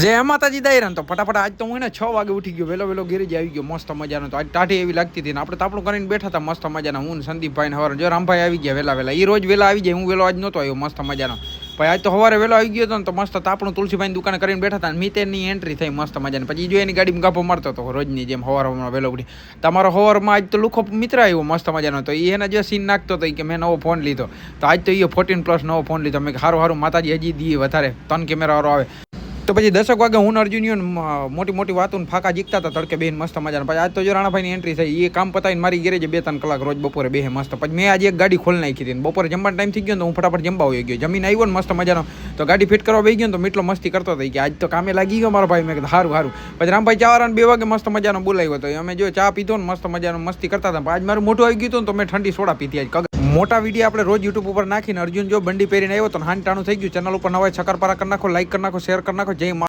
જય માતાજી દાયરા તો ફટાફટ આજ તો હું ને 6 વાગે ઉઠી ગયો, વેલો ગેરેજ આવી ગયો, મસ્ત મજાનો. તો આજ ટાઢી એવી લાગતી હતી ને આપણે તાપણું કરીને બેઠા હતા મસ્ત મજાના. હું સંદીપભાઈ ને હવાર જો રામભાઈ આવી ગયા વેલા. એ રોજ વેલા આવી જાય, હું વેલો આજ નહોતો આવ્યો, મસ્ત મજાનો. ભાઈ આજ તો સવારે વેલો આવી ગયો હતો ને તો મસ્ત તાપણું તુલસીભાઈ દુકાને કરીને બેઠા હતા. મિતેરની એન્ટ્રી થઈ મસ્ત મજાની. પછી જો એની ગાડીમાં ગાભો મારતો હતો રોજની જેમ સવારમાં વેલો ઉઠી. તમારો સવારમાં આજ તો લુખો મિત્ર આવ્યો મસ્ત મજાનો. તો એના જે સીન નાખતો હતો કે મેં નવો ફોન લીધો. તો આજ તો એ 14+ નવો ફોન લીધો. મેં સારું સારું માતાજી હજી દીએ વધારે 3 કેમેરાવાળો આવે. તો પછી 10 વાગે હું અર્જુનિયન મોટી વાતો ફાંકા જીકતા હતા તડકે બેન મસ્ત મજાના. પછી આજ તો જો રાણાભાઈની એન્ટ્રી થઈ. એ કામ પતાવીને મારી ગેરેજે 2-3 કલાક રોજ બપોરે બેહે મસ્ત. પછી મેં આજે એક ગાડી ખોલી નાખી હતી. બપોરે જમવાનો ટાઈમ થઈ ગયો તો હું ફટાફટ જમવા આવી ગયો. જમીન આવ્યો ને મસ્ત મજાનો. તો ગાડી ફિટ કરવા બેસી ગયો તો મીટલો મસ્તી કરતો હતો કે આજ તો કામે લાગી ગયો મારો ભાઈ. મેં કીધું સારું. પછી રામભાઈ ચાવાળાને 2 વાગે મસ્ત મજાનો બોલાવ્યો હતો. અમે જો ચા પીધો ને મસ્ત મજાનો મસ્તી કરતા હતા. આજ મારું મોટું આવી ગયું હતું ને તો મેં ઠંડી સોડા પીધી. આજ મોટા વિડીયો આપણે રોજ યુટ્યુબ ઉપર નાખીને અર્જુન જો બંડી પહેરીને આવ્યો તો હાન ટાણું થઈ ગયું. ચેનલ ઉપર નવા છકરપારા કરી નાખો, લાઈક કરી નાખો, શેર કરી નાખો. જય